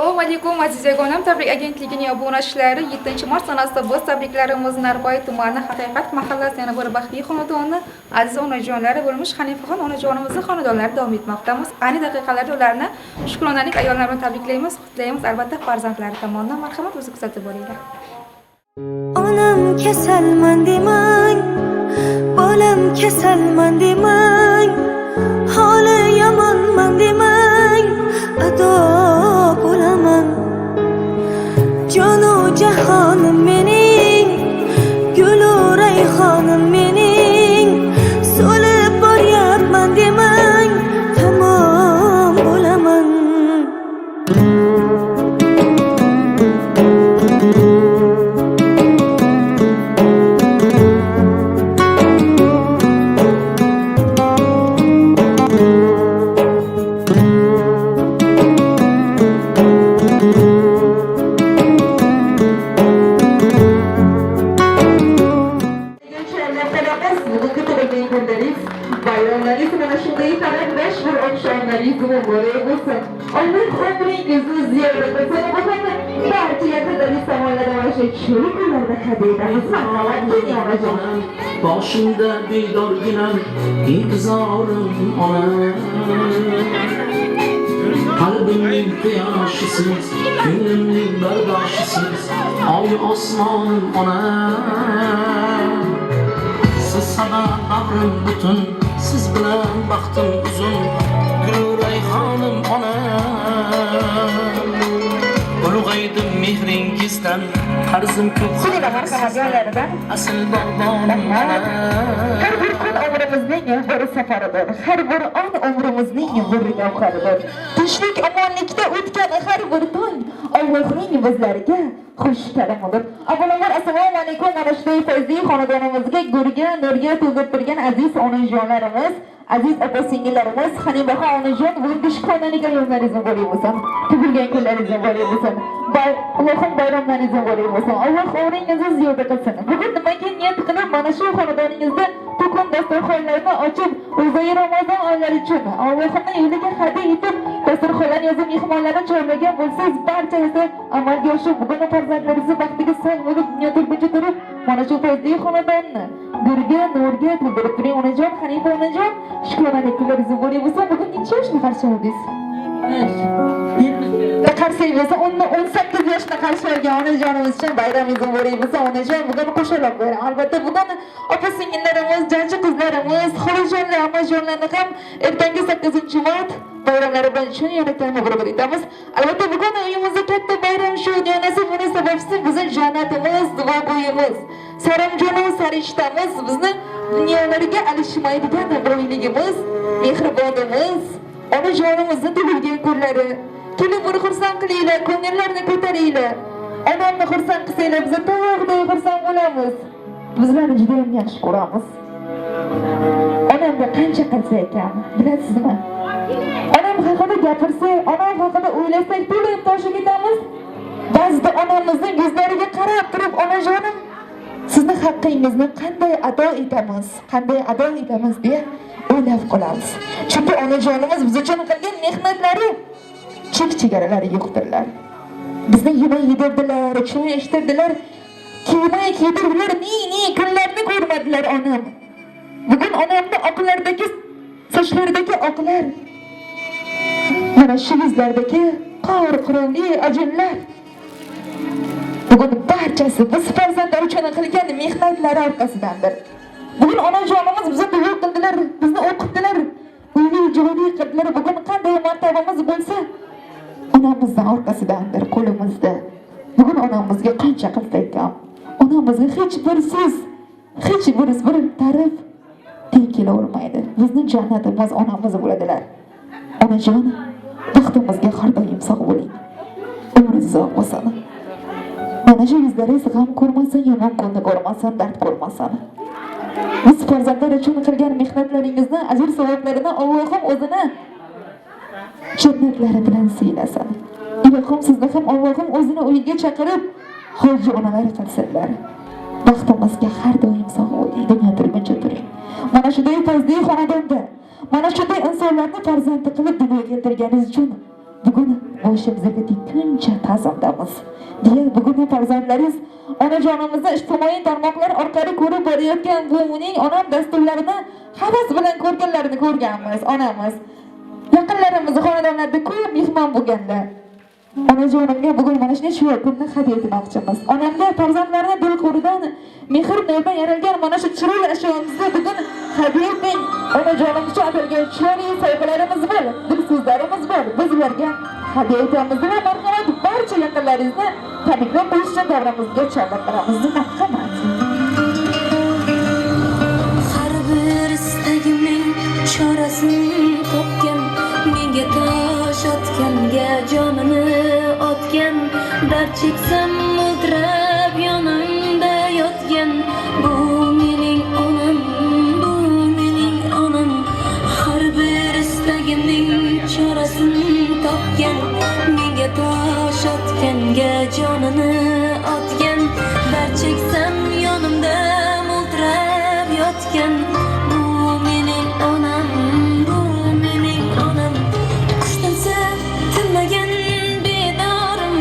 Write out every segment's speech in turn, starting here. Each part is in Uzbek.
Assalomu alaykum aziz yagonam. Tabrik agentligining obunachilari 7-mart sanasida biz tabriklarimiz Narboy tumani Haqiqat mahallasi yana bir baxtli xonadonni aziz onajonlari bo'lmish Hanifaxon onajonimizning xonadonlari davom etmoqdamiz. Ayni daqiqalarda ularni shukronalik ayollar bilan tabriklaymiz, qutlaymiz. Albatta farzandlari tomonidan marhamat o'zi kuzatib boringlar. Onam kasalman demang, bolam kasalman demang, holi yomonman demang, ado bo'laman. Jonu jahonim mening, gulu rayhonim mening, so'lib boryapman demang, tamom bo'laman. Bayramlarınız bana şimdi kadar 5 bir akşamlarınız mübarek olsun. Allah ömrünüzü ziyaret etsin. Bakın partiye kadar İstanbul'da başlayıp şurada kadar sağlamak dünyada. Başımda beydorginam, intizorım ona. Kalbimning quyoshisiz, ko'nglimning bardoshisiz, oy osmonim ona. Siz sabah bag'rim butun, siz bilan baxtim uzun, gul rayhonim ona. Ulug'aydim mehringizdan, qarzim ko'p. Asl bog'bonim ona. Her bir kun ömrümüzün bir seferidir. Her bir an ömrümüzün bir gavharidir. Tinchlik omonlikda o'tgan har bir tong Allohning bizlarga xush kalamidir. Avvalambor assalomu alaykum. Mana shu fayzli xonadonimizga gurga, nurga to'lib turgan aziz onajonlarimiz, aziz opa-singillarimiz, Hanifaxon onajon, bugungi shukronalik ayyomlaringiz muborak bo'lsin. Tug'ilgan kunlaringiz muborak bo'lsin. Allohim bayramlaringiz muborak bo'lsin. Alloh umringizni ziyoda qilsin. Bugun nimaga niyat qilib mana shu xonadoningizda to'kin dasturxonlarni ochib, o'zi Ramazon oylari uchun Allohning yo'liga hadya etib, dasturxonlarni yozib mehmonlarni chorlagan bo'lsangiz, barchasi amalga oshib, bugun farzandlaringizni baxtiga sog' bo'lib, dunyo turguncha turib, mana shu fayzli xonadonni gurga, nurga to'ldirib turing. Onajon, Hanifa onajon, shukronalik kunlaringiz muborak bo'lsin. Bugun necha yoshni qarshi oldingiz? Qarshi bo'lsa, 18 yoshda qarshi olgan onajonimiz uchun bayramingiz muborak bo'lsin. Onajon, bugun qo'shilib qo'ying. Albatta bugun opa-singillarimiz, janchi qizlarimiz, xolajonlar, amajonlarni ham ertangi 8-mart bayramlari bilan shuni yo'lakdan muborak etamiz. Albatta bugun uyimizda katta bayram shu nasib bo'lsa sababsiz bizning jannatimiz, duogo'yimiz, saramjonimiz, sarishtamiz, bizni dunyolarga alishmaydigan boyligimiz, mehribonimiz, onajonimizni tug'ilgan kunlari. Kelib bir xursand qilinglar, ko'ngillarni ko'taringlar. Onamni xursand qilsanglar, biz tog'day xursand bo'lamiz. Bizlarni juda ham yaxshi ko'ramiz. Onamga qancha qilsa ekan, bilasizmi? Onam haqida gapirsak, onam haqida o'ylasak, to'lib toshib ketamiz. Ba'zida onamizning yuzlariga qarab turib, onajonim, sizni haqqingizni qanday ado etamiz deya o'ylab qolamiz. Chunki onajonimiz biz uchun qilgan mehnatlari chek-chegaralari yo'qdirlar. Bizni yemay yedirdilar, ichmay ichtirdilar, kiymay kiydirdilar, ne kunlarni ko'rmadilar onam. Bugun onamni oqlaridagi, sochlaridagi oqlar, mana shu yuzlardagi qor-qurunli ajinlar, bugun barchasi biz farzandlar uchun qilgan mehnatlari orqasidandir. Bugun onajonimiz bizni duo qildilar, bizni o'qitdilar, uyli joyli qildilar. Bugun qanday martabamiz bo'lsa, onamizning orqasidandir, qo'limizda. Bugun onamizga qancha qilsak ham, onamizga hech bir so'z, hech bir ta'rif teng kela olmaydi. Bizning jannatimiz onamiz bo'ladilar. Onajon, baxtimizga har doim sog' bo'ling. Umringiz uzoq bo'lsin. Mana shu yuzlaringiz g'am ko'rmasin, yomon kunni ko'rmasin, dard ko'rmasin. Biz farzandlar uchun qilgan mehnatlaringizni, ajr savoblarini Allohim o'zini jannatlari bilan siylasin. Ilohim sizni ham Allohim o'zini uyiga chaqirib, hoji onalar qilsinlar. Baxtimizga har doim sog' bo'ling, dunyo turguncha turing. Mana shunday fayzli xonadonda, mana shunday insonlarni farzandi qilib dunyoga keltirganingiz uchun bugun boshimizga tekkuncha ta'zimdamiz deya bugun farzandlaringiz onajonimizni ijtimoiy tarmoqlar orqali ko'rib borayotgan bu uning onam dasturlarini havas bilan ko'rganlarini ko'rganmiz. Onamiz yaqinlarimiz xonadonlarda ko'p mehmon bo'lganlar. Onajonimga bugun mana shunday shu kunni hadya etmoqchimiz. Onamga farzandlarning dilquridan mehr nurdan yaralgan mana shu chiroyli ashyomizni bugun hadya eting. Onajonim uchun atalgan chiroyli sovg'alarimiz bor, dil so'zlarimiz bor. Biz ularga hadya etamiz va marhamat barcha yaqinlaringizni tabriklab qo'yish uchun davramizga chaqiramiz. Marhamat. Har bir istagimning chorasini topgan, menga tosh otganga jonini otgan, dard cheksam mudrab yonimda yotgan, bu mening onam, bu mening onam. Har bir istagimning chorasini topgan, menga tosh otganga jonini otgan, dard cheksam yonimda mudrab yotgan, bu mening onam, bu mening onam. Qushdansa tinmagan bedorim,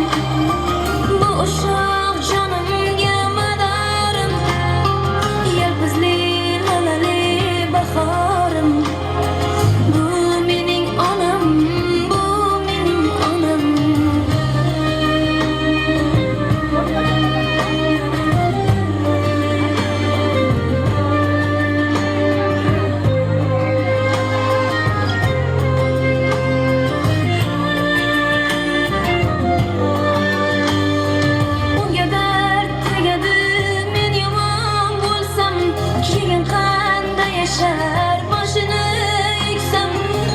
bu ushoq jonimga madorim, yalpizli lalali bahorim, bu mening onam, bu mening onam. Unga dard tegadi, men yomon bo'lsam, keyin qanday yashar boshini eksam,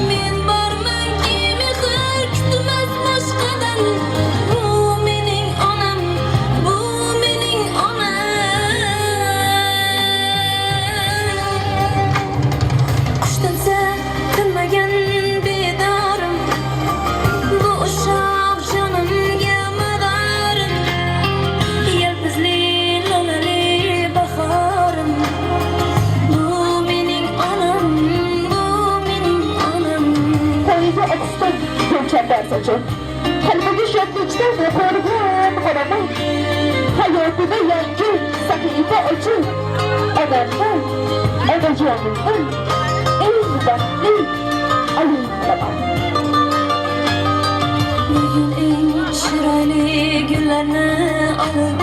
men bormanki mehr kutmas boshqadan, bu mening onam, bu mening onam. Qushdansa tinmagan bedorim, bu ushoq jonimga madorim, yalpizli lalali bahorim, bu mening onam, bu mening onam. Qo'yiga o'qishdan ko'chatlar sochib, qalbiga shodlikdan qo'rg'on qoraman. Hayotida yangi sahifa ochib, odamdan, onajonimdan eng baxtli ayol qilaman. Bugun eng chiroyli gullarni olib,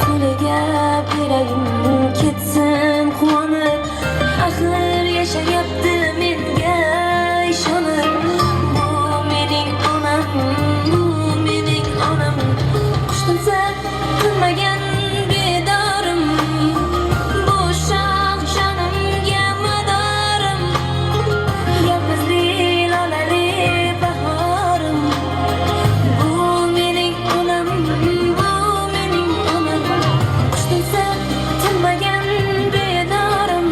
qo'liga berayin, ketsin quvonib. Axir yashayapti menga ishonib, bu mening onam, bu mening onam. Qushdansa tinmagan bedorim, bu ushoq jonimga madorim, yalpizli lalali bahorim, bu mening onam, bu mening onam. Qushdansa tinmagan bedorim,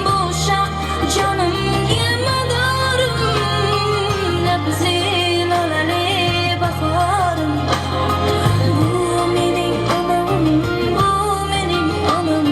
bu ushoq jonimga madorim, yalpizli lalali bahorim, bu mening onam, bu mening onam.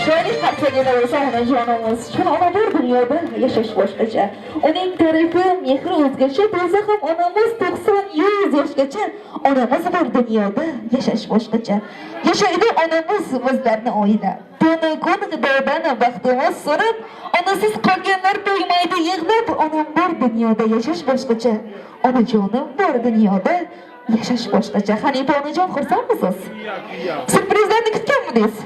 Sho'rlik qarsagilar bo'lsa onajonimiz. Shuni ona bir dunyoda yashash boshqacha. Uning tarifi, mehri o'zgacha bo'lsa ham onamiz 90-100 yoshgacha onamiz bir dunyoda yashash boshqacha. Yashaydi onamiz bizlarni oila. Tuni kun xudodan baxtimiz so'rab, onasiz qolganlar to'ymaydi yig'lab, onam bor dunyoda yashash boshqacha. Onajonim bor dunyoda yashash boshqacha. Hanifa onajon xursandmisiz? Surprizlarni kutganmidingiz?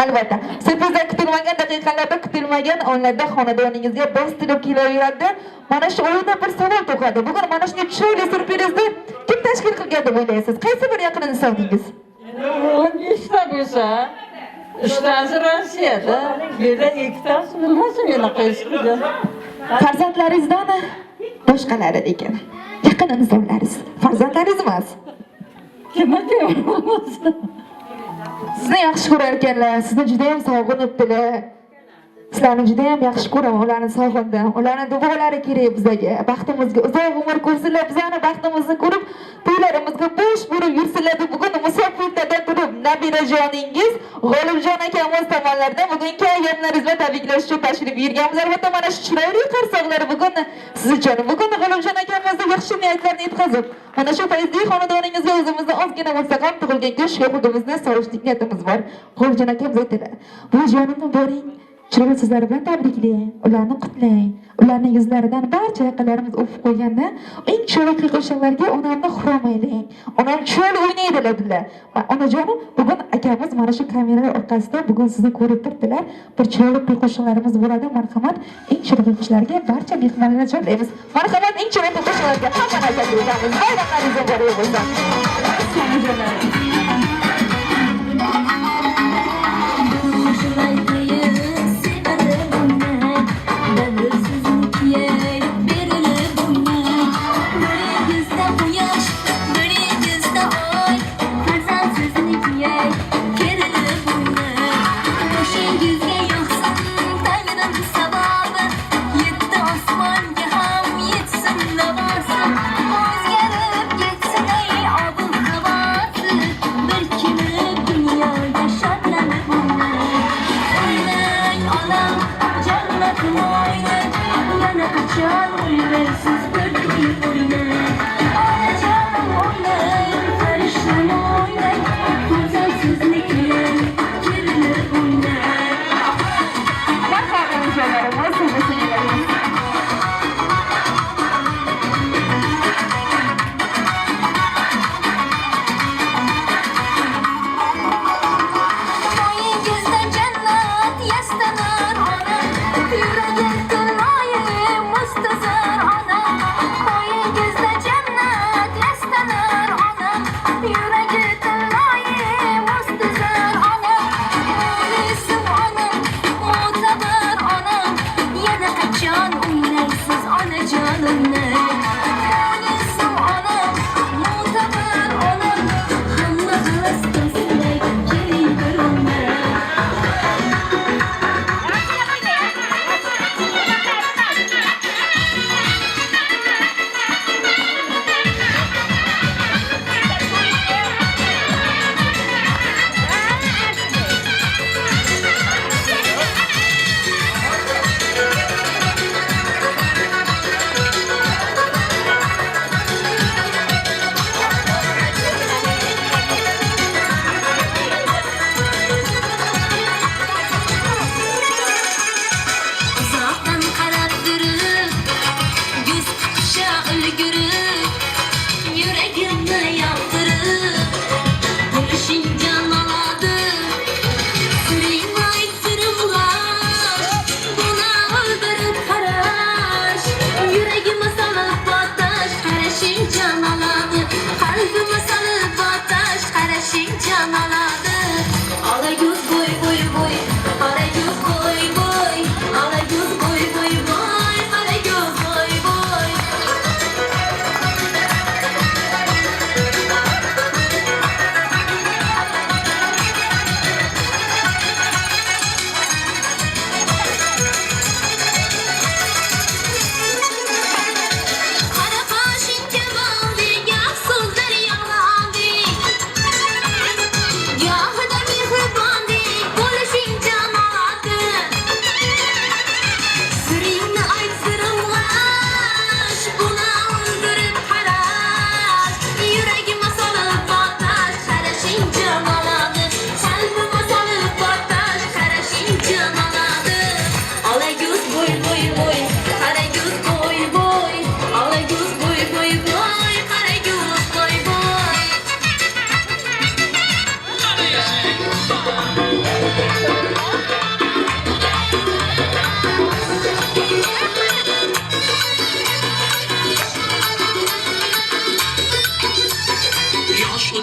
Albatta, surprizlar kutilmagan daqiqalarda, kutilmagan onlarda xonadoningizga bostirib kelaveradi. Mana shu o'yinda bir savol tug'adi. Bugun mana shunday chiroyli surprizni kim tashkil qilgan deb o'ylaysiz? Qaysi bir yaqin insonningiz? Bugun ishda bo'lsa, ishtasi Rossiyada, bir de ikkitasi bilmasam yana qaysi qilgan. Farzandlaringizdan boshqalari ekan. Yaqin insonlaringiz, farzandlaringiz emas. Kim aytyapsiz? Sizni yaxshi ko'rar ekanlar, sizni juda ham sog'inibdilar. Sizlarni juda ham yaxshi ko'raman, ularni sog'indim. Ularning duolari kerak bizga. Baxtimizga uzoq umr ko'rsinlar, bizani baxtimizni ko'rib, to'ylarimizga bosh bo'lib yursinlar deb bugun musofirlardan turib nabirajoningiz G'olibjon akamiz tomonidan bugungi ayyomlaringiz bilan tabriklash uchun tashrif buyurganmiz. Albatta mana shu chiroyli qarsoqlar bugun siz uchun. Bugun G'olibjon akamizga yaxshi niyatlarni yetkazib, mana shu fayzli xonadoningizga o'zimizda ozgina bo'lsa ham tug'ilgan kun shuhudimizni solishlik niyatimiz bor. G'olibjon akamiz aytdilar: "Bu jonimni boring, chiroyli so'zlar bilan tabriklang, ularni qutlang. Ularning yuzlaridan barcha yaqinlarimiz o'pib qo'yganda, eng chiroyli qo'shiqlarga onamni xuromaylang. Onam chiroyli o'ynaydilar dedilar. Onajonim, bugun akamiz mana shu kameralar orqasida bugun sizni ko'rib turibdilar. Bir chiroyli qo'shiqlarimiz bo'ladi. Marhamat, eng chiroyli qo'shiqlarga barcha mehmonlarni chorlaymiz. Marhamat, eng chiroyli qo'shiqlarga hamma narsa beramiz. Bayramlaringiz muborak bo'lsin.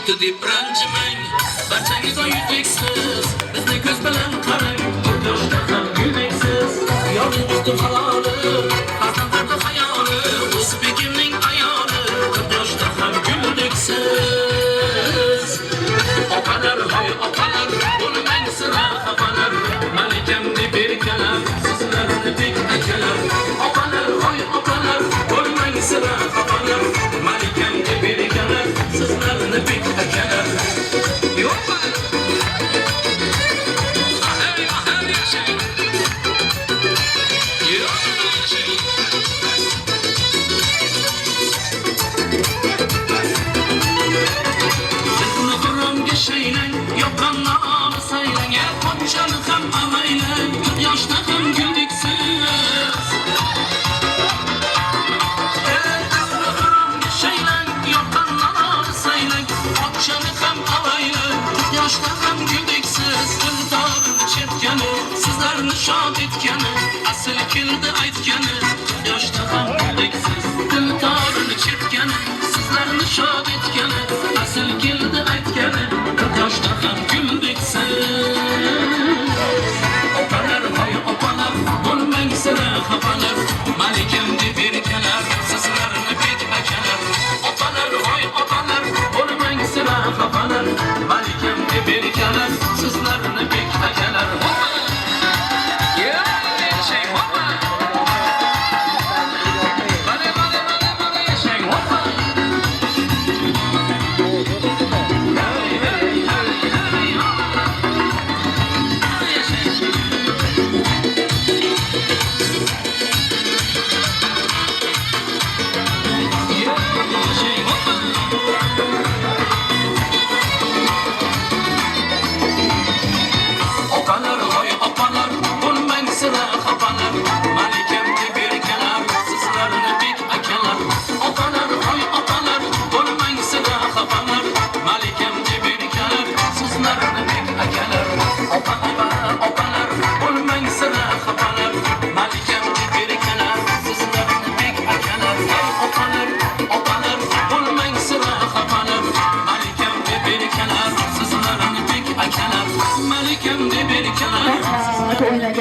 o'tdi deb ranjimang, barchangiz oyuteksiz, bizni ko'z bilan qarang, yoshda ham gulmaysiz, yolg'iz do'stim halolim, farzandlarni xayolim, o'sib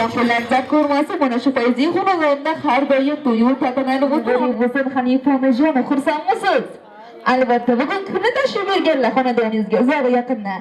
bergan qo'llardan ko'rmasa mana shu fayzli xonadonda har doim to'yib tantanali bo'lsin. Hanifa onajon, xursandmisiz? Albatta, bugun kimni tashrif berganlar xonadoningizga uzoq yaqindan?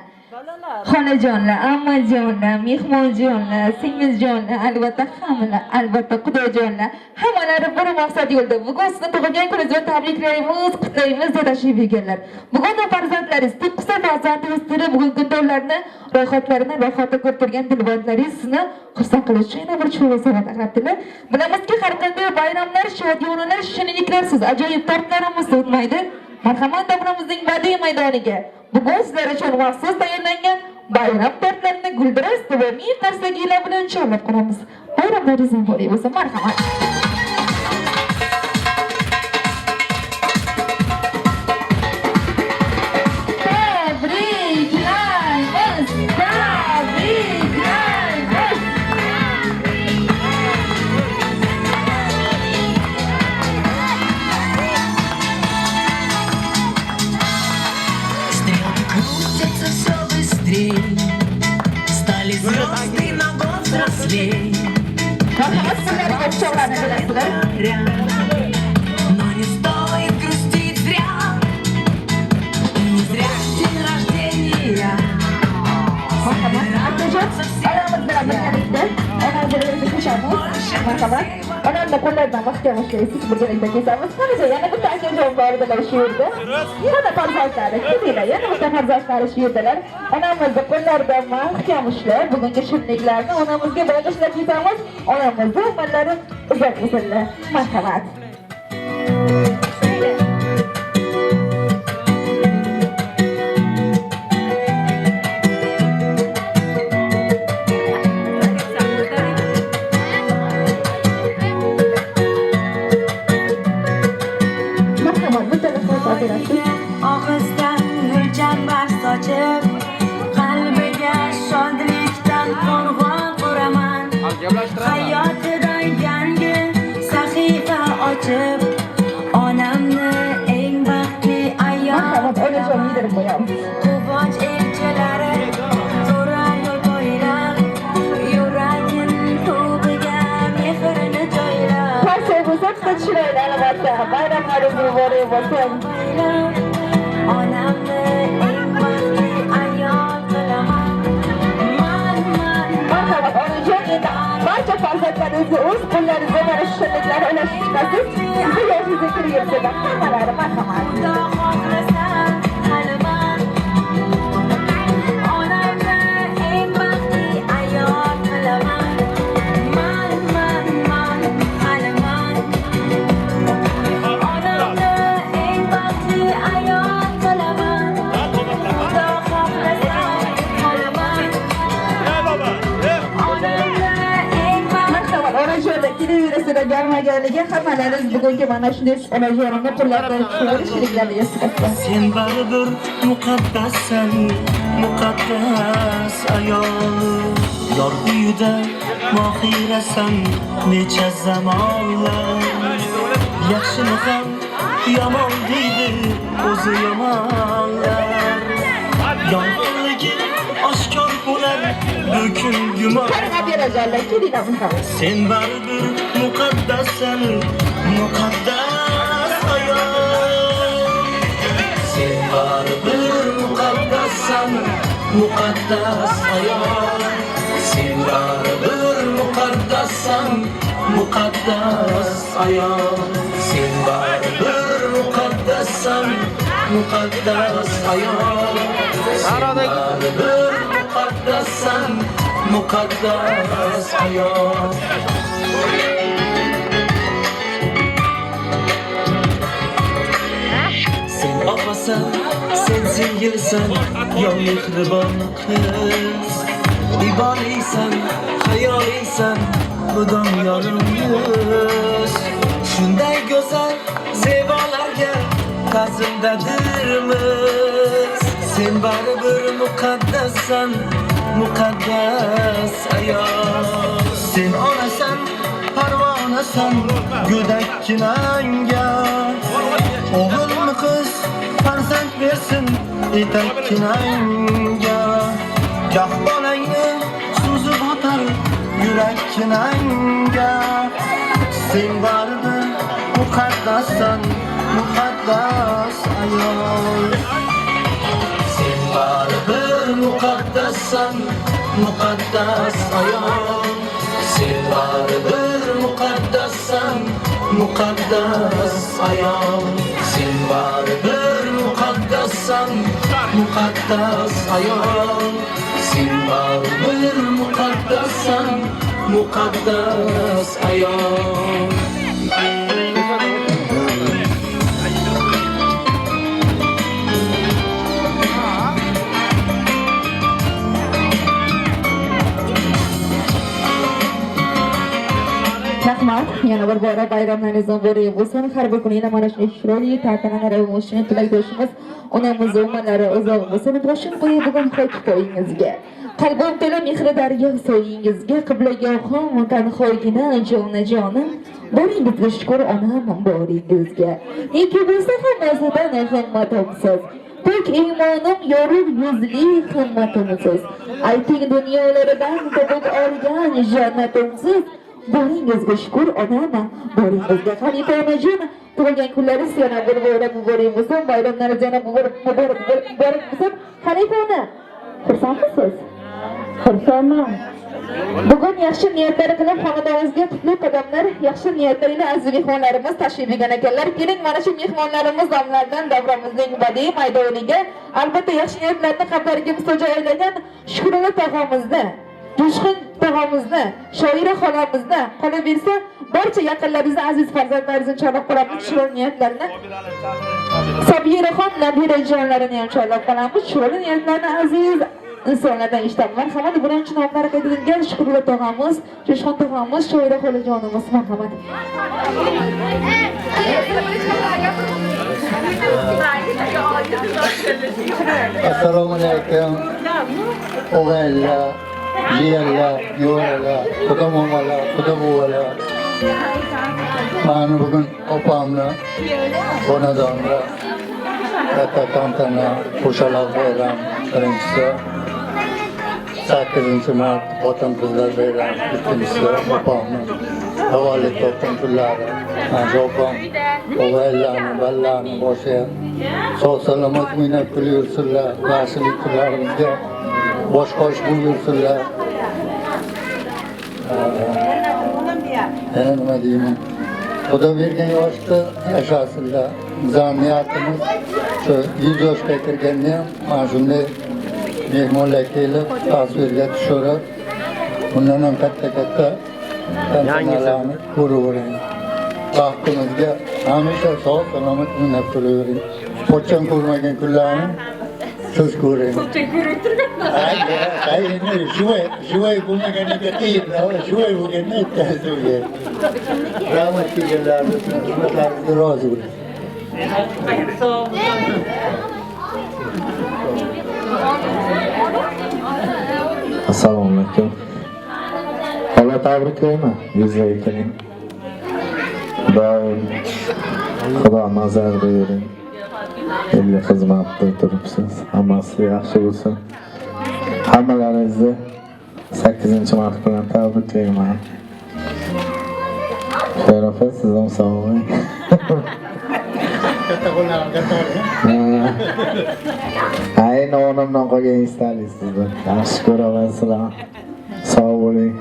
Xonajonlar, ammajonlar, mehmonjonlar, singiljonlar, albatta hammalar, albatta xudojonlar, hammalari bir maqsad yo'lda. Bugun sizni tug'ilgan kuningizni tabriklaymiz, qutlaymiz deb tashrif berganlar. Bugun farzandlaringiz, to'qqizta farzandingiz tiri bugun kundolarni, ro'yxatlarini ro'yxatda ko'rib turgan dilbandlaringiz sizni xursand qilish uchun yana bir cho'g'i sanat aqrabdilar. Bilamizki, har qanday bayramlar, shodiyonalar, shirinliklarsiz ajoyib tortlarimiz o'tmaydi. Marhamat davramizning badiiy maydoniga bugun sizlar uchun maxsus tayyorlangan bayram tortlarini guldiras va ming qarsakiylar bilan chorlab qo'yamiz. Bayramlaringiz muborak bo'lsin. Marhamat. Стали звезды на год взрослей. Но не стоит грустить зря. Не зря день рождения. Onamda qo'llardan mahkam ushlaysiz, birgalikda kesamiz. Qanaqa yana bitta akajon bor edilar shu yerda. Yana farzandlari, kelinglar, yana bitta farzandlari shu yerdalar. Onamizni qo'llaridan mahkam ushlab, bugungi shirinliklarni onamizga bag'ishlab ketamiz. Onamizni umrlari uzoq bo'lsinlar. Marhamat. Og'izdan gulchambar sochib, qalbiga shodlikdan qo'rg'on quraman. Hayotida yangi sahifa ochib, onamni eng baxtli ayol quvonch elchilari so'rar yo'l bo'ylab, yuragim to'biga mehrini joylab. Chiroyli albatta, bayramlaringiz muborak bo'lsin. Onamni eng baxtli ayol qilaman. Marhamat, onajon, endi barcha farzandlaringizni o'z qo'llaringizga mana shu shirinliklarni ulashib chiqasiz. Sizni yoshingizga kirib yursa, hammalari marhamat. Xudo xohlasa, haliman. Onamni eng baxtli ayol qilaman. Haliman. Onamni eng baxtli ayol qilaman. Xudo xohlasa, haliman. Onamni eng Marhamat, onajonlar, kelaverasizlar garmaganligi hammalaringiz bugungi mana shunday onajonimni qo'llaridan tushirib shirinliklarni yasatasiz. Sen baribir muqaddassan, muqaddas ayol. Yor uyida mohirasan necha zamonlar. Yaxshini ham yomon deydi o'zi yomonlar. Yolg'onligi oshkor bo'lar bukun gumon. Qarab berajonlar, kelinglar marhamat. Sen baribir muqaddassan, muqaddas ayol. Sen baribir muqaddassan, muqaddas ayol. Sen baribir muqaddassan, muqaddas ayol. Sen baribir muqaddassan, muqaddas ayol. Sen baribir muqaddassan, muqaddas ayol. Sen opasan, sen singilsan, yo mehribon qiz. İbolisan, hayolisan, mudom yonimiz. Shunday go'zal zevalarga ta'zimdadirmiz. Sen baribir muqaddassan, muqaddas ayol. Sen onasan, parvonasan, go'dakkinanga. O'g'ilmi qiz farzand bersin etakkinanga. Goh bolangni suzib o'tar yurakkinanga sen baribir muqaddassan muqaddas ayol sen baribir muqaddassan muqaddas ayol sen baribir muqaddassan muqaddas ayol sen baribir muqaddassan muqaddas ayol sen baribir muqaddassan muqaddas ayol Rahmat, yana bir bora bayramlaringiz muborak bo'lsin. Har bir kuningiz mana shunday chiroyli tantanali bo'lishini tilakdoshimiz onamiz umalari uzoq bo'lsin. Boshim qo'yib bugun qaytib qo'yingizga. Qalbim to'la mehri daryo soyingizga, qiblagohim tanhoygina jonajonim. Boringizga shukr onam boringizga. Neki bo'lsa hammasidan himmatimsiz. Tek iymonim yorug' yuzli himmatimsiz. Ayting dunyolaridan topib olgan jannatimsiz. Boringizga shukr onam, boringizga Hanifa onajon, tug'ilgan kunlaringiz yana bir bora muborak bo'lsin, bayramlaringiz yana muborak bo'lsin. Hanifa ona, xursandmisiz? Xursandman. Bugun yaxshi niyatlar qilib xonadoningizga qutlug' qadamlar, yaxshi niyatlar bilan aziz mehmonlarimiz tashrif buyurgan ekanlar. Keling, mana shu mehmonlarimiz damlardan davramizning badiiy maydoniga albatta yaxshi niyatlarni qalblariga mustoja aylagan Shukrullo tog'amizni, Jo'shqin tog'amizni, Shoira xolamizni, qolaversa barcha yaqinlaringizni, aziz farzandlaringizni chorlab qolamiz, chiroyli niyatlarni. Sobiraxon nabirajonlarini ham chorlab qolamiz, chiroyli niyatlarni aziz insonlardan eshitamiz. Marhamat, birinchi nomlari aytilgan Shukrullo tog'amiz, Jo'shqin tog'amiz, Shoira xolajonimiz, marhamat. Assalomu alaykum. O'g'aylar, jiyanlar, yo'ralar, xudo mo'malar, xudo buvalar. Mani bugun opamni, xonadonda katta tantana qo'shalar bayram birinchisi. 8 mart xotin qizlar bayram ikkinchisi opamni. Tavallud topgan kunlari. Opam o'g'aylarni, ballarni boshiga sog' salomat o'ynab kulyursinlar, yaxshilik kunlarimizga bosh-qosh bo'lursinlar. Yana nima deyman? Xudo bergan yoshda yashasinlar. Bizning niyatimiz shu 100 yoshga kirganda ham mana shunday mehmonlar kelib, tasvirga tushirib, bundan ham katta tantanalarni ko'raveramiz. Baxtimizga hamisha sog' salomat o'ynab turavering. Pochcham ko'rmagan kunlarni siz ko'ring. Endi shuvay bo'lmaganiga qiyin, shuvay bo'lganda aytasiz. Rahmat kelganlarni xizmatlaringizga rozi bo'ling. Assalomu alaykum. Xola tabriklayman, yuzga keling. Doim Xudo nazarda yuring. Elga xizmatda turibsiz. Hammasi yaxshi bo'lsin. Hammalaringizni 8-mart bilan tabriklayman. Sharofa, siz ham sog' bo'ling. Katta qo'llarim katta. Ayni onamdan qolgan istalisizlar. Yaxshi ko'raman sizlarni. Sog' bo'ling.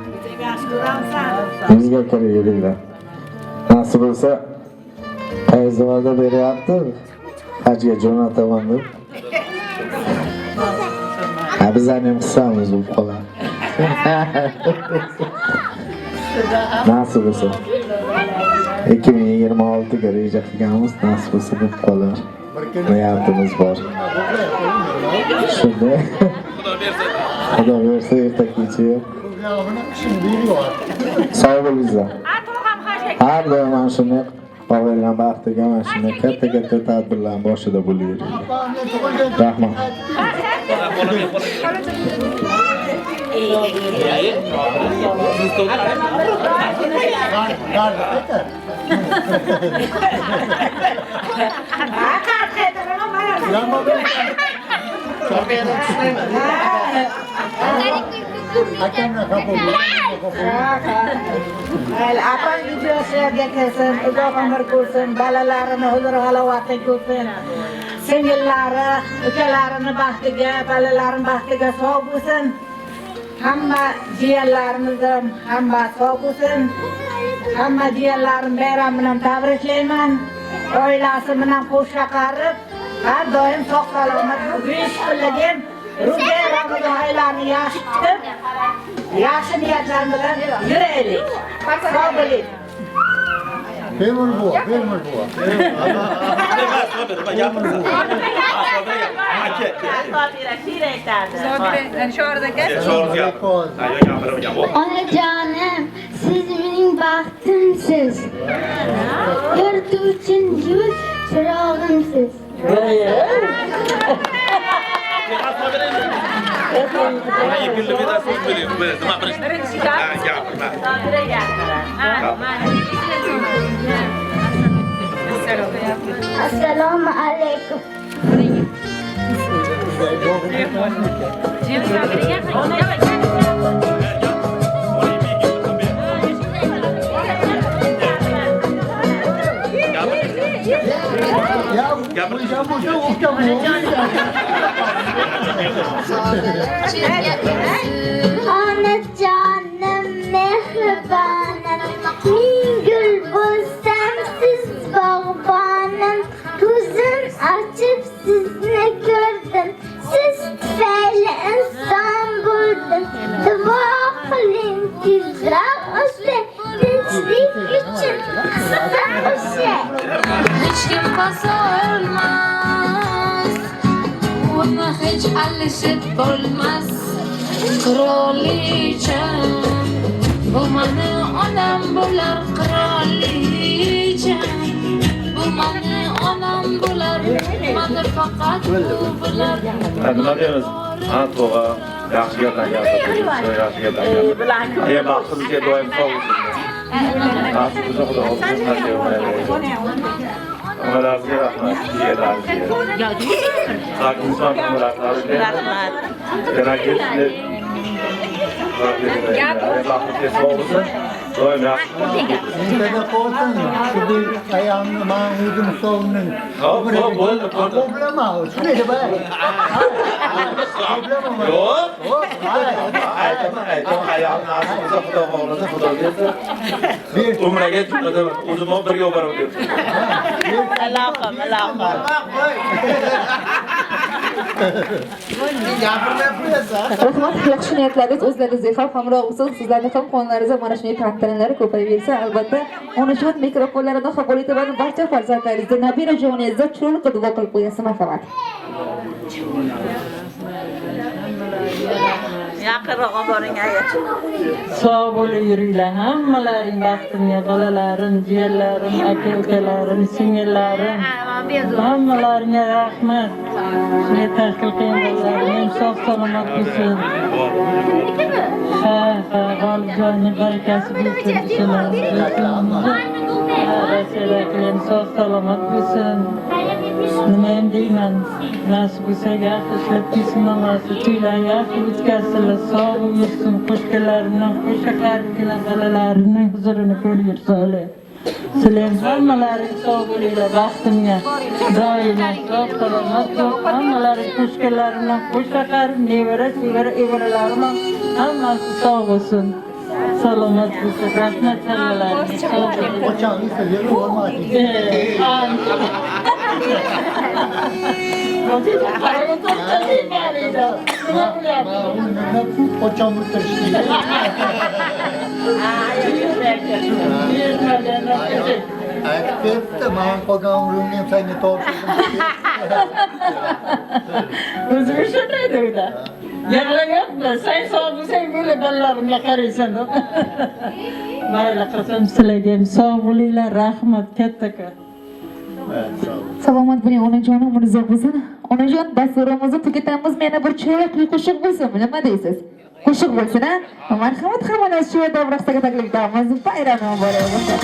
Yuzga kirib yuringlar. Nasib bo'lsa, qarzvada beryapti. Hajga jo'nataman deb. Bizlarni ham qissamiz bo'lib qoladi. Nasib bo'lsa 2026ga reja qilganmiz, nasib bo'lsa bo'lib qolar. Niyatimiz bor. Shunday. Xudo bersa erta kecha. Sog' bo'linglar. Har doim mana shunday Qo'yilgan baxtiga mana shunday katta tadbirlar boshida bo'laveradi. Rahmat. Akamla kapı bu. Apang videosiga kelsin, uzoq umr ko'rsin, bolalarini huzur halovatda ko'rsin. Singillari, ukalarini baxtiga, bolalarini baxtiga sog' bo'lsin. Hamma jiyanlarimiz ham hamma sog' bo'lsin. Hamma jiyanlarim bayram bilan tabriklayman. Oilasi bilan qo'shqa qarib, har doim sog' salomat yurish bilan Ruhiy Ramazon oylarini yaxshi tutib, yaxshi niyatlar bilan yuraylik. Sog' bo'ling. Memur bu. Onajonim, siz mening baxtimsiz. Yo'rituvchim yuz chirog'imsiz. Assalomu alaykum. Onajonim mehribonim, ming gul bo'lsam siz bog'bonim. Ko'zim ochib sizni ko'rdim, siz tufayli inson bo'ldim. Duo qiling tezroq o'sha, tinchlik uchun hissa qo'sha. Hech kim bosa olmas, uni hech alishib bo'lmas. Qirolicha, bu mani onam bo'lar qirolicha. Bu mani onam bo'lar, mani faqat u bo'lar. Nima deymiz? To'g'a, yaxshi gapdan gapirdik, yaxshi gapdan gapirdik. Baxtimizga doim sog' bo'lsin. Baxtimizga xudo olsin, nasib Onalarga rahmat, jiyalarga. Inson rahmat. Demak, baxtimizga sog' bo'lsin. Doim yaxshi. Internetda qo'ysin. Shu bir ayamni men o'zim sovunning. Bo'ldi. Problema, shunday deb. Problema. Yo'q. Aytaman, ayamni asosiga xudo xohlasa, xudo bersa. Umraga o'zim birga olib boraman. Aloqam. Rahmat, yaxshi niyatlaringiz o'zlaringizga ham hamroh bo'lsin. Sizlarning ham qonlaringizda mana shunday tantanalari ko'payaversa, albatta onajon mikrofonlarini qabul etaman. Barcha farzandlaringizga, nabirajoningizga chiroyli qilib duo qilib qo'yasiz, marhamat. Yaqinroq boring aya. Sog' bo'lib yuringlar, hammalaring baxtimga, bolalarim, jiyanlarim, aka-ukalarim, singillarim. Hammalaringga rahmat. Shunday tashkil qilganlaring sog' salomat bo'lsin. G'olibjonning barakasi bo'lsin. Sog' salomat bo'lsin. Nima ham deyman, nasib bo'lsa yaxshi ishlab kelsin, namasi to'ylar yaxshi o'tkazsinlar, sog' bo'lsin, qo'shnilarimdan qo'shqa qariblar bolalarining huzurini ko'rsalar. Sizlar hammalaring sog' bo'linglar, baxtimga doimo sog' salomat bo'lib, hammalaring qo'shnilarimdan qo'shqa qarib, nevaralarim hammasi sog' bo'lsin. Salomat bo'lsin, rahmat hammalaringga. O'zim shunday deydi. Yig'layapman, sen sog' bo'lsang böyle bolalarimga qaraysan. Mayli qilsam sizlarga ham sog' bo'linglar, rahmat katta-katta. Salomat bo'ling onajonim, umringiz bo'lsin. Onajon, dasturimizni tugatamiz. Meni bir chiroyli qo'shiq bo'lsin, nima deysiz? Qo'shiq bo'lsin, ha? Marhamat, hammalar shu yerda davrasiga taklif etamiz. Bayram muborak bo'lsin.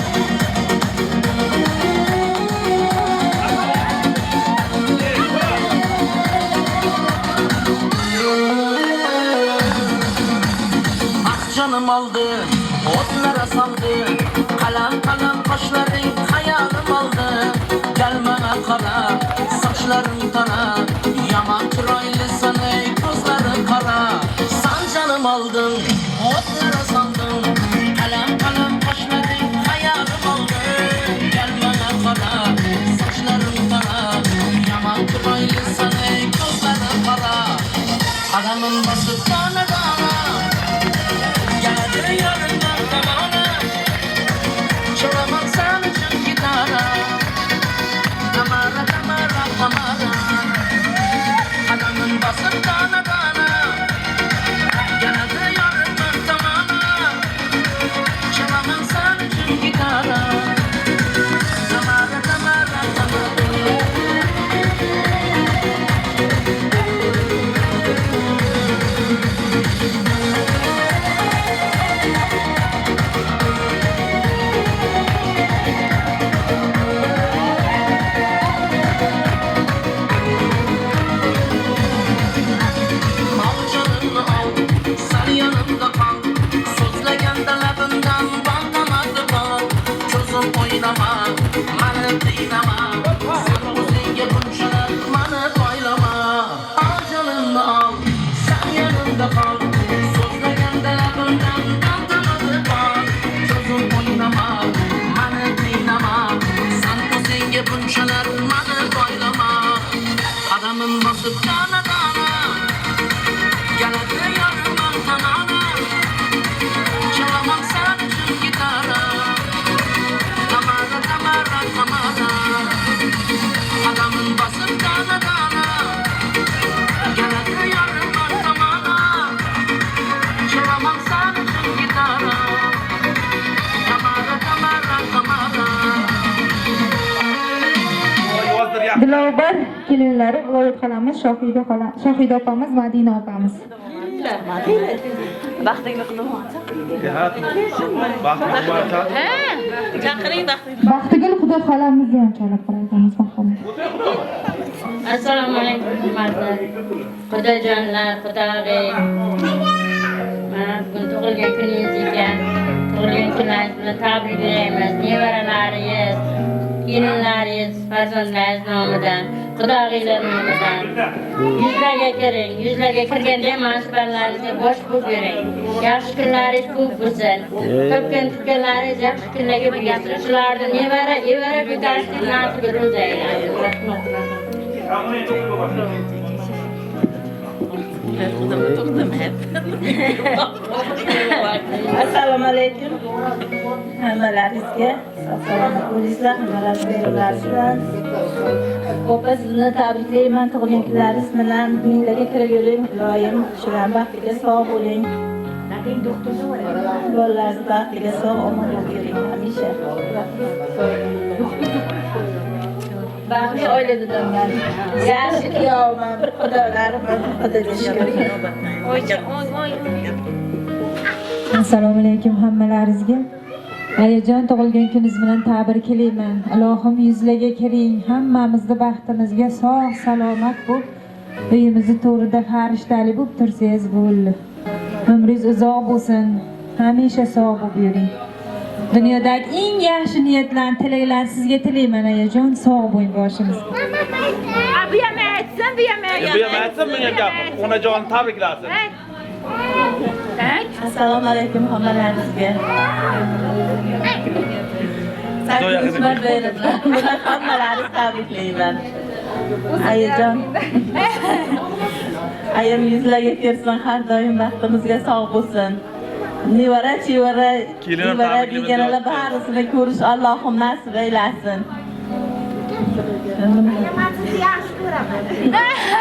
aldı, otlara saldı. Kalam kalam kaşların hayalim aldı. Gelmene kara, saçların tara. Yaman çıraylısın ey gözleri kara. Sen canım aldın, otlara saldın. Kalam kalam kaşların hayalim aldı. Gelmene kara, saçların tara. Yaman çıraylısın ey gözleri kara. Adamın bası dana dana. Geldi yarından tamana. Çalamam sen için gitara. Damara damara damara. Adamın bası dana dana. Geldi yarından tamana. Çalamam sen için gitara. Damara damara damara. Al canını al, sen yanımda kal. Sözlegende labından bağlamadı bal. Çözüm oynama, bana kıynama. Sen uzunca bunçalar, bana koylama. Al canını al, sen yanımda kal. Sözlegende labından bağlamadı bal. Çözüm oynama, bana kıynama. Sen uzunca bunçalar, bana koylama. Adamın basıp dana dana. Geldi yarından tamana. Çalamam sen için gitara. Damara damara damara. Adamın basıp dana dana. Geldi yarından tamana. Çalamam sen için gitara. Damara damara damara. Dilobar kelinlari viloyat xolamiz Shohida opamiz, Madina opamiz. Baxtigul Xudo xolamizni ham chalib qo'yamiz baxtimiz. Assalomu alaykum hurmatli xudojonlar, xudog'ay. Mana bugun tug'ilgan kuningiz ekan. Tug'ilgan kuningiz bilan tabriklaymiz. Nevaralaringiz, kelinlaringiz, farzandlaringiz nomidan, xudog'iylar nomidan. Yuzlarga kiring, yuzlarga kirganda ham mana shu banalaringizga bosh bo'lib yuring. Yaxshi kunlaringiz ko'p bo'lsin. Topgan tutganlaringiz yaxshi kunlarga birgasin. Shulardan nevara ko'tarishni nasiba ro'zaylar. Rahmat. Assalomu alaykum. Hammalaringizga sog'-salomat bo'linglar, hammalar bilan. Opa sizni tabriklayman tug'ilgan kunlaringiz bilan. Minglarga kiravering, iloyim shular baxtiga sog' bo'ling. Bolalaringiz baxtiga sog' omon bo'ling hamisha. Baxtli oiladan men. Yaxshi kuyovman, bir xudolarim, bir xudoga shukr. Assalomu alaykum hammalaringizga. Alijon tug'ilgan kuningiz bilan tabriklayman. Ilohim yuzlarga kiring, hammamizni baxtimizga sog' salomat bo'lib, uyimizni to'rida farishtali bo'lib tursangiz bo'ldi. Umringiz uzoq bo'lsin, hamisha sog' bo'lib yuring. Dunyodagi eng yaxshi niyatlarni, tilaklarni sizga tilayman ayajon, sog' bo'ling boshimiz. Bu ham aytsin, bu ham bunga gap. Onajon tabriklasin. Assalomu alaykum hammalaringizga. Sakkiz bayramlar. Bular hammalaringizni tabriklayman. Ayajon. Ayam yuzlarga kirsin, har doim baxtimizga sog' bo'lsin. Nevara, chevara, nevara beganalar barisini ko'rish Allohim nasib aylasin.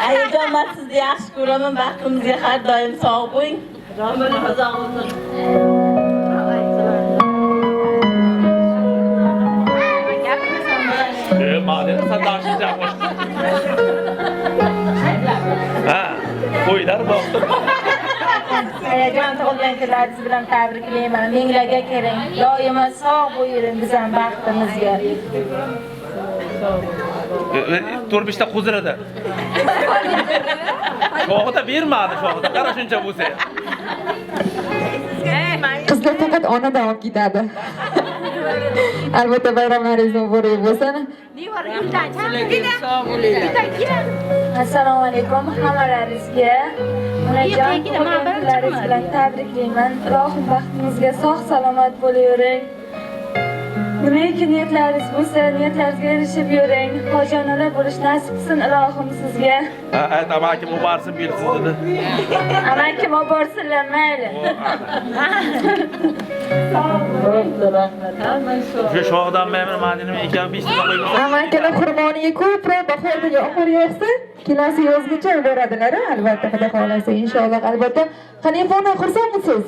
Ayajon, men sizni yaxshi ko'raman. Baxtimizga har doim sog' bo'ling. Umringiz uzoq bo'lsin. Madem sen daşlayacakmış. Ha, qo'ylar boqdim. Ayajon tug'ilgan kunlaringiz bilan tabriklayman. Minglarga kiring. Doimo sog' bo'ling bizning baxtimizga. To'rbishta qo'ziradi. Shohida bermadi, shohida. Qara shuncha bo'lsa. Qizlar faqat onadan olib ketadi. Albatta bayramlaringiz muborak bo'lsin. Assalomu alaykum hammalaringizga. Onajon kunlaringiz bilan tabriklayman. Ilohim baxtingizga sog' salomat bo'lavering. Nimaki niyatlaringiz bo'lsa, niyatlaringizga erishib yuring. Hojonalar bo'lish nasib qilsin ilohim sizga. Ayt amakim muborsın bilsiz dedi. Amakim muborsinlar mayli. Şu şoğdan memnun madinem ekan 5 lira qo'yib. Amakilar xurmoniga ko'proq bahorda yomg'ir yog'sa, kelasi yozgacha boradilar, albatta xudo xolasa inshaalloh. Albatta, Hanifona xursandmisiz?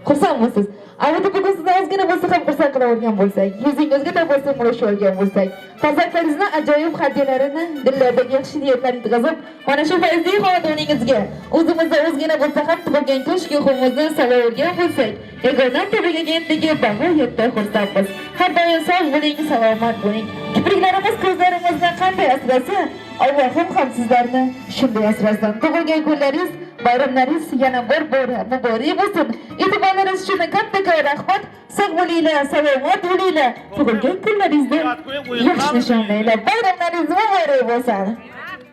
Xursandmisiz? Albatta bugun sizni ozgina bo'lsa ham xursand qilavergan bo'lsak, yuzingizga tabassum ulashib olgan bo'lsak, farzandlaringizni ajoyib hadyalarini dillardagi yaxshi niyatlar yetkazib, mana shu fayzli xonadoningizga o'zimizda ozgina bo'lsa ham tug'ilgan kuch guruhimizni solavergan bo'lsak, yagona tabrik agentligi bag'oyatda xursandmiz. Har doim sog' bo'ling, salomat bo'ling. Kipriklarimiz ko'zlarimizdan qanday asrasa, Allohim ham sizlarni shunday asrasin. Tug'ilgan kunlaringiz, bayramlaringiz yana bir bora muborak bo'lsin. E'tiborlaringiz uchun katta rahmat. Sog' bo'linglar, salomat bo'linglar. Tug'ilgan kunlaringizda yaxshi nishonlaylar. Bayramlaringiz muborak bo'lsin.